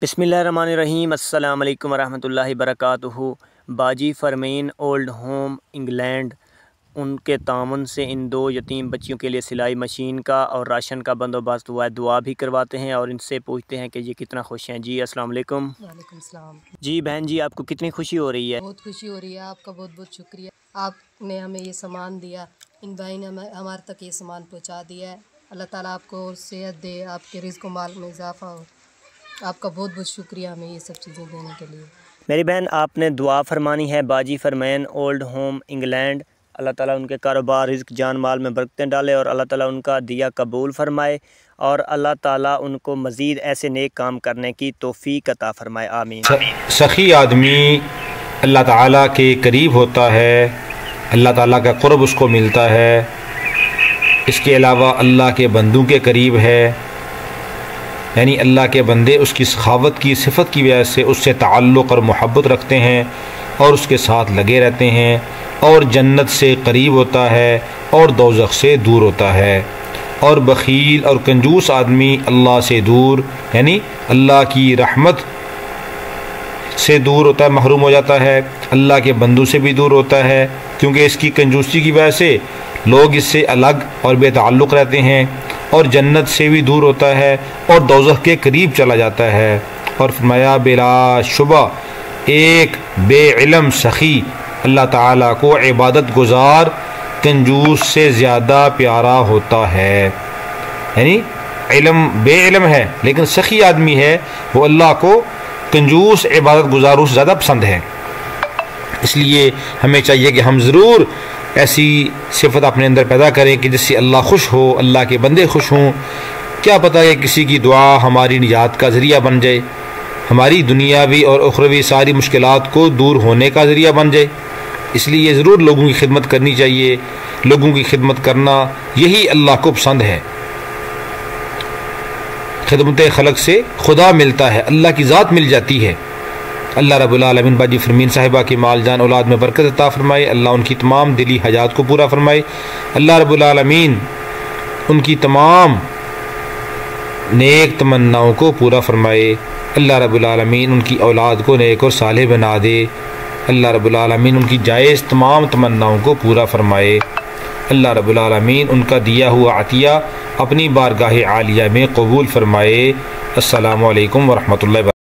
बिस्मिल्लाहिर्रहमानिर्रहीम। अस्सलाम वालेकुम वरहमतुल्लाहि वबरकातुहू। बाजी फरमीन ओल्ड होम इंग्लैंड उनके तामुन से इन दो यतीम बच्चियों के लिए सिलाई मशीन का और राशन का बंदोबस्त हुआ है। दुआ भी करवाते हैं और इनसे पूछते हैं कि ये कितना खुश हैं। जी अस्सलाम वालेकुम। वालेकुम सलाम। जी बहन जी, आपको कितनी खुशी हो रही है? बहुत खुशी हो रही है। आपका बहुत बहुत शुक्रिया। आपने हमें ये सामान दिया, इन भाई ने हमारे तक ये सामान पहुंचा दिया है। अल्लाह ताला आपको और सेहत दे, आपके रिज़्क़ माल में इजाफ़ा हो। आपका बहुत बहुत शुक्रिया हमें ये सब चीज़ें देने के लिए। मेरी बहन, आपने दुआ फरमानी है बाजी फरमैन ओल्ड होम इंग्लैंड। अल्लाह ताला उनके कारोबार रिज़्क़ जान माल में बरकतें डाले और अल्लाह ताला उनका दिया कबूल फरमाए और अल्लाह ताला उनको मज़ीद ऐसे नेक काम करने की तौफ़ीक अता फरमाए। आमीन। सखी आदमी अल्लाह ताला के करीब होता है, अल्लाह ताला का क़ुर्ब उसको मिलता है। इसके अलावा अल्लाह के बंदों के करीब है, यानी अल्लाह के बंदे उसकी सखावत की सिफत की वजह से उससे ताल्लुक़ और मोहब्बत रखते हैं और उसके साथ लगे रहते हैं और जन्नत से करीब होता है और दोज़ख से दूर होता है। और बख़ील और कंजूस आदमी अल्लाह से दूर, यानी अल्लाह की रहमत से दूर होता है, महरूम हो जाता है। अल्लाह के बंदों से भी दूर होता है क्योंकि इसकी कंजूसी की वजह से लोग इससे अलग और बेताल्लुक़ रहते हैं। और जन्नत से भी दूर होता है और दोज़ख के करीब चला जाता है। और फरमाया बिला शुबा एक बेइल्म सखी अल्लाह ताला को इबादत गुजार कंजूस से ज़्यादा प्यारा होता है। यानी इल्म बेइल्म है लेकिन सखी आदमी है, वो अल्लाह को कंजूस इबादत गुजारों से ज़्यादा पसंद है। इसलिए हमें चाहिए कि हम ज़रूर ऐसी सिफत अपने अंदर पैदा करें कि जिससे अल्लाह खुश हो, अल्लाह के बंदे खुश हों। क्या पता है किसी की दुआ हमारी निजात का ज़रिया बन जाए, हमारी दुनियावी और उखरवी सारी मुश्किलात को दूर होने का ज़रिया बन जाए। इसलिए ज़रूर लोगों की खिदमत करनी चाहिए। लोगों की खिदमत करना यही अल्लाह को पसंद है। खिदमत खलक से खुदा मिलता है, अल्लाह की ज़ात मिल जाती है। अल्लाह रब्बुल आलमीन बाजी फरमीन साहिबा की माल जान औलाद में बरकत अता फरमाए। अल्लाह उनकी तमाम दिली हजात को पूरा फरमाए। अल्लाह रब्बुल आलमीन उनकी तमाम नेक तमन्नाओं को पूरा फरमाए। अल्लाह रब्बुल आलमीन उनकी औलाद को नेक और सालेह बना दे। अल्लाह रब्बुल आलमीन उनकी जायज़ तमाम तमन्नाओं को पूरा फरमाए। अल्लाह रब्बुल आलमीन उनका दिया हुआ अतिया अपनी बारगाह आलिया में कबूल फरमाए। अस्सलामु अलैकुम वरहमतुल्लाहि।